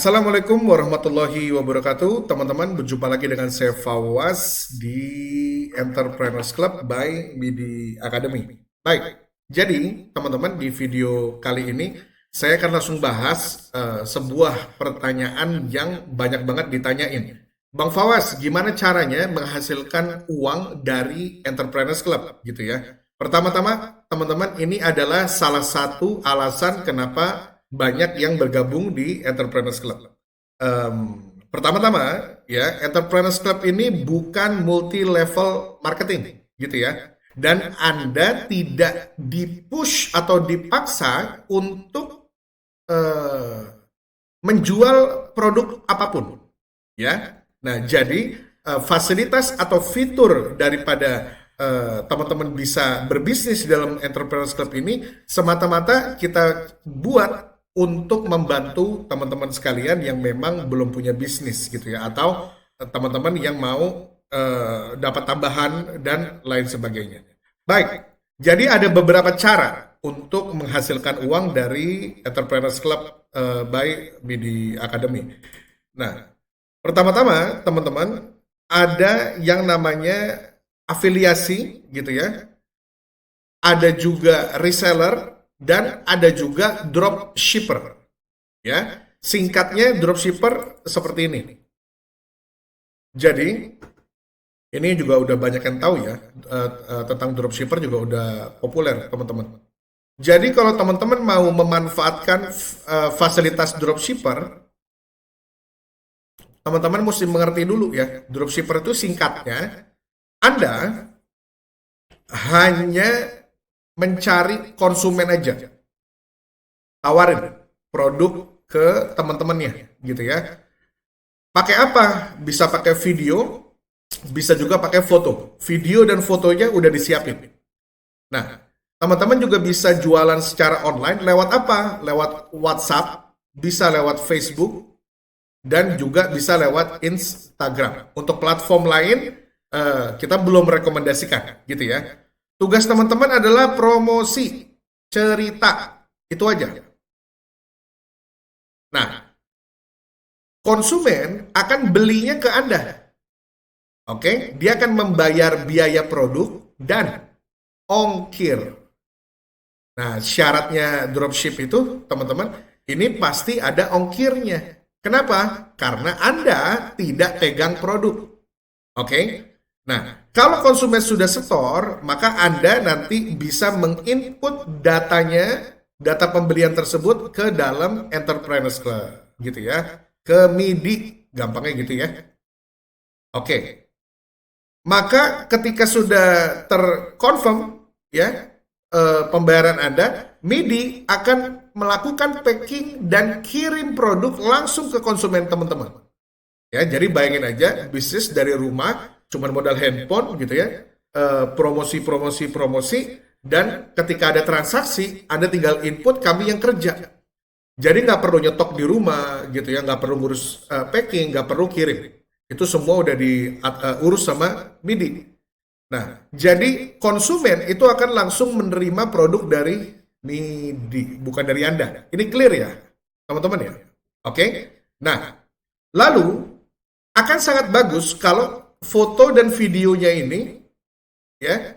Assalamualaikum warahmatullahi wabarakatuh. Teman-teman, berjumpa lagi dengan saya Fawaz di Entrepreneurs Club by Midi Academy. Baik, jadi teman-teman di video kali ini saya akan langsung bahas sebuah pertanyaan yang banyak banget ditanyain. Bang Fawaz, gimana caranya menghasilkan uang dari Entrepreneurs Club gitu ya? Pertama-tama, teman-teman, ini adalah salah satu alasan kenapa banyak yang bergabung di Entrepreneurs Club. Pertama-tama, ya, Entrepreneurs Club ini bukan multi-level marketing, gitu ya. Dan Anda tidak dipush atau dipaksa untuk eh, menjual produk apapun, ya. Nah, jadi fasilitas atau fitur daripada teman-teman bisa berbisnis dalam Entrepreneurs Club ini semata-mata kita buat untuk membantu teman-teman sekalian yang memang belum punya bisnis gitu ya, atau teman-teman yang mau dapat tambahan dan lain sebagainya. Baik, jadi ada beberapa cara untuk menghasilkan uang dari Entrepreneurs Club by Midi Academy. Nah, pertama-tama teman-teman ada yang namanya afiliasi gitu ya, ada juga reseller, dan ada juga dropshipper. Ya, singkatnya dropshipper seperti ini. Jadi ini juga udah banyak yang tahu ya, tentang dropshipper juga udah populer teman-teman. Jadi kalau teman-teman mau memanfaatkan fasilitas dropshipper, teman-teman mesti mengerti dulu ya, dropshipper itu singkatnya Anda hanya mencari konsumen aja, tawarin produk ke teman-temannya gitu ya. Pakai apa? Bisa pakai video, bisa juga pakai foto. Video dan fotonya udah disiapin. Nah, teman-teman juga bisa jualan secara online lewat apa? Lewat WhatsApp, bisa lewat Facebook, dan juga bisa lewat Instagram. Untuk platform lain, kita belum rekomendasikan gitu ya. Tugas teman-teman adalah promosi, cerita, itu aja. Nah, konsumen akan belinya ke Anda. Oke, dia akan membayar biaya produk dan ongkir. Nah, syaratnya dropship itu, teman-teman, ini pasti ada ongkirnya. Kenapa? Karena Anda tidak pegang produk. Oke? Nah, kalau konsumen sudah setor, maka Anda nanti bisa menginput datanya, data pembelian tersebut ke dalam Entrepreneurs Club, gitu ya. Ke MIDI, gampangnya gitu ya. Oke. Maka ketika sudah terkonfirm ya pembayaran Anda, MIDI akan melakukan packing dan kirim produk langsung ke konsumen teman-teman. Ya, jadi bayangin aja bisnis dari rumah, cuman modal handphone gitu ya, promosi, dan ketika ada transaksi, Anda tinggal input, kami yang kerja. Jadi nggak perlu nyetok di rumah gitu ya, nggak perlu ngurus packing, nggak perlu kirim. Itu semua udah diurus sama MIDI. Nah, jadi konsumen itu akan langsung menerima produk dari MIDI, bukan dari Anda. Ini clear ya, teman-teman ya? Oke? Nah, lalu akan sangat bagus kalau foto dan videonya ini ya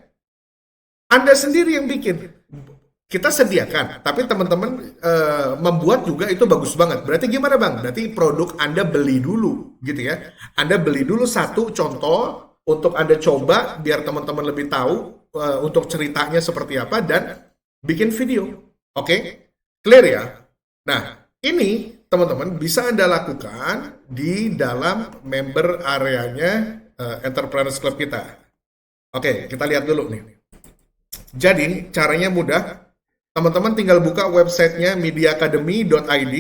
Anda sendiri yang bikin. Kita sediakan, tapi teman-teman membuat juga itu bagus banget. Berarti gimana Bang? Berarti produk Anda beli dulu gitu ya. Anda beli dulu satu contoh untuk Anda coba biar teman-teman lebih tahu untuk ceritanya seperti apa dan bikin video. Oke? Clear ya? Nah, ini teman-teman bisa Anda lakukan di dalam member areanya Entrepreneurs Club kita. Oke, kita lihat dulu nih. Jadi, caranya mudah. Teman-teman tinggal buka websitenya mediaacademy.id,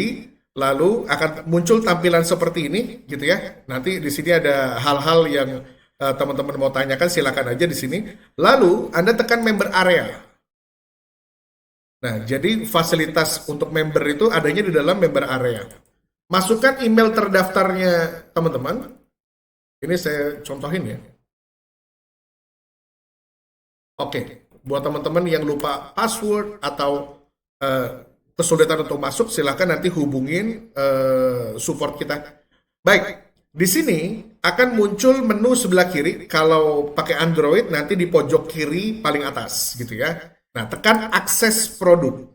lalu akan muncul tampilan seperti ini, gitu ya. Nanti di sini ada hal-hal yang teman-teman mau tanyakan, silakan aja di sini. Lalu Anda tekan member area. Nah, jadi fasilitas untuk member itu adanya di dalam member area. Masukkan email terdaftarnya teman-teman. Ini saya contohin ya. Oke, buat teman-teman yang lupa password atau kesulitan untuk masuk, silahkan nanti hubungin support kita. Baik, di sini akan muncul menu sebelah kiri. Kalau pakai Android nanti di pojok kiri paling atas gitu ya. Nah, tekan akses produk.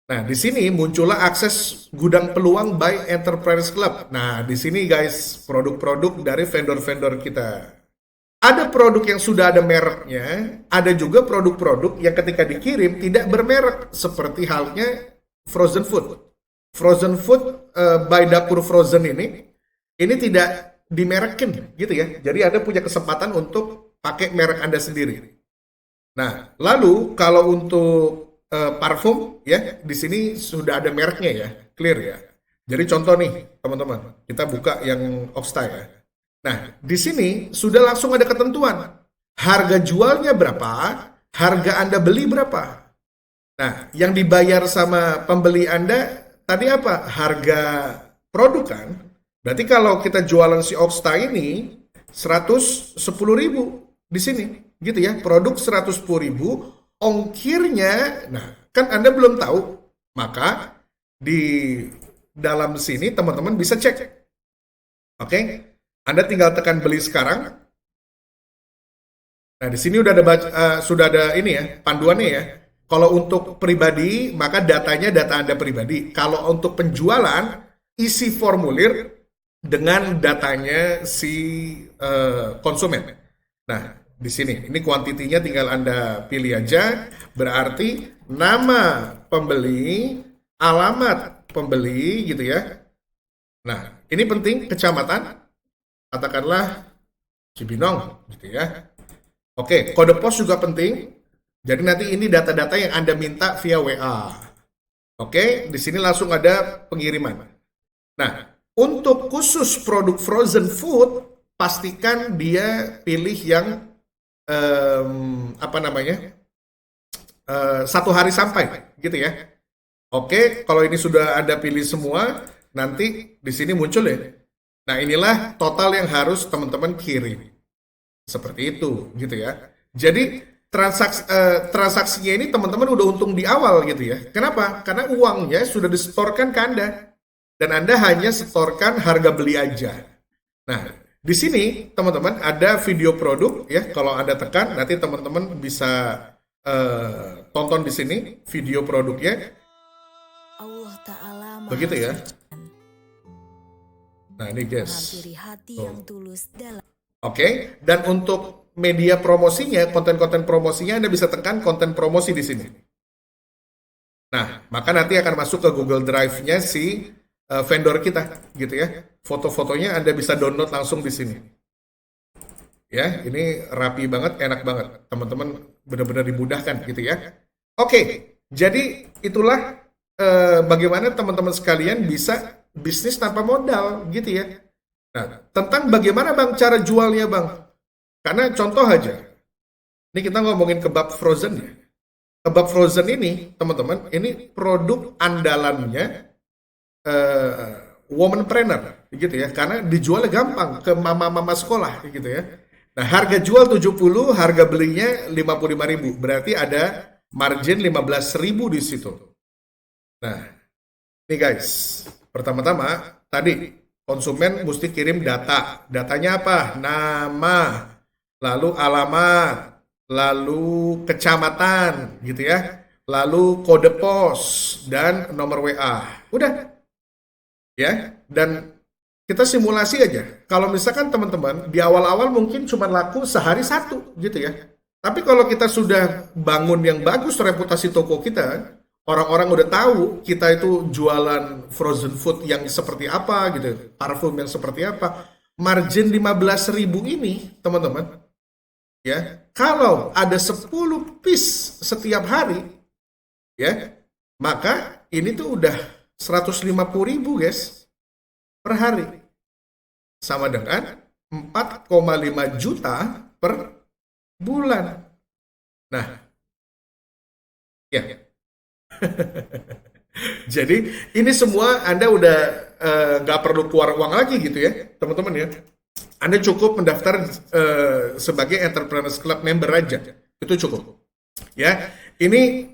Nah, di sini muncullah akses gudang peluang by Enterprise Club. Nah, di sini guys, produk-produk dari vendor-vendor kita. Ada produk yang sudah ada mereknya, ada juga produk-produk yang ketika dikirim tidak bermerek, seperti halnya frozen food. Frozen food by Dapur Frozen ini tidak dimerekin gitu ya. Jadi Anda punya kesempatan untuk pakai merek Anda sendiri. Nah, lalu kalau untuk parfum ya, di sini sudah ada mereknya ya, clear ya. Jadi contoh nih, teman-teman, kita buka yang Oxta ya. Nah, di sini sudah langsung ada ketentuan. Harga jualnya berapa, harga Anda beli berapa. Nah, yang dibayar sama pembeli Anda tadi apa? Harga produk kan? Berarti kalau kita jualan si Oxta ini 110.000 di sini, gitu ya. Produk 110.000, ongkirnya, nah kan Anda belum tahu, maka di dalam sini teman-teman bisa cek. Oke, Anda tinggal tekan beli sekarang. Nah di sini sudah ada ini ya panduannya ya. Kalau untuk pribadi maka datanya data Anda pribadi. Kalau untuk penjualan isi formulir dengan datanya si konsumen. Nah di sini ini kuantitinya tinggal Anda pilih aja. Berarti nama pembeli, alamat pembeli gitu ya. Nah ini penting, kecamatan, katakanlah Cibinong gitu ya. Oke, kode pos juga penting. Jadi nanti ini data-data yang Anda minta via WA. Oke, di sini langsung ada pengiriman. Nah, untuk khusus produk frozen food, pastikan dia pilih yang satu hari sampai, gitu ya. Oke, kalau ini sudah Anda pilih semua, nanti di sini muncul ya. Nah, inilah total yang harus teman-teman kirim. Seperti itu, gitu ya. Jadi transaksinya ini teman-teman udah untung di awal gitu ya. Kenapa? Karena uangnya sudah disetorkan ke Anda. Dan Anda hanya setorkan harga beli aja. Nah, di sini teman-teman ada video produk ya. Kalau Anda tekan, nanti teman-teman bisa tonton di sini video produknya. Allah Ta'ala begitu ya. Nah ini guys. Oke, dan untuk media promosinya, konten-konten promosinya Anda bisa tekan konten promosi di sini. Nah, maka nanti akan masuk ke Google Drive-nya si vendor kita, gitu ya. Foto-fotonya Anda bisa download langsung di sini. Ya, ini rapi banget, enak banget. Teman-teman benar-benar dimudahkan, gitu ya. Oke, jadi itulah bagaimana teman-teman sekalian bisa bisnis tanpa modal, gitu ya. Nah, tentang bagaimana Bang cara jualnya Bang. Karena contoh aja, ini kita ngomongin kebab frozen ya. Kebab frozen ini, teman-teman, ini produk andalannya womanpreneur, gitu ya. Karena dijualnya gampang ke mama-mama sekolah, gitu ya. Nah, harga jual 70, harga belinya 55.000. Berarti ada margin 15.000 di situ. Nah, ini guys, pertama-tama tadi konsumen mesti kirim data. Datanya apa? Nama, lalu alamat, lalu kecamatan, gitu ya. Lalu kode pos dan nomor WA. Udah. Ya, dan kita simulasi aja. Kalau misalkan teman-teman di awal-awal mungkin cuma laku sehari satu, gitu ya. Tapi kalau kita sudah bangun yang bagus reputasi toko kita, orang-orang udah tahu kita itu jualan frozen food yang seperti apa gitu, parfum yang seperti apa. Margin 15.000 ini, teman-teman, ya, kalau ada 10 piece setiap hari, ya, maka ini tuh udah 150.000 guys per hari. Sama dengan 4,5 juta per bulan. Nah, ya. Jadi ini semua Anda udah nggak perlu keluar uang lagi gitu ya teman-teman ya. Anda cukup mendaftar sebagai Entrepreneurs Club member aja, itu cukup. Ya, ini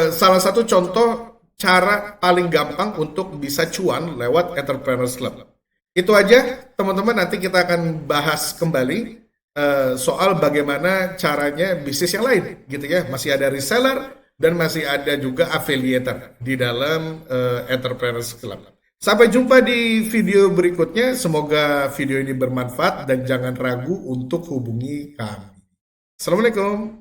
salah satu contoh cara paling gampang untuk bisa cuan lewat Entrepreneurs Club. Itu aja, teman-teman. Nanti kita akan bahas kembali soal bagaimana caranya bisnis yang lain, gitu ya. Masih ada reseller dan masih ada juga affiliator di dalam Entrepreneurs Club. Sampai jumpa di video berikutnya. Semoga video ini bermanfaat dan jangan ragu untuk hubungi kami. Assalamualaikum.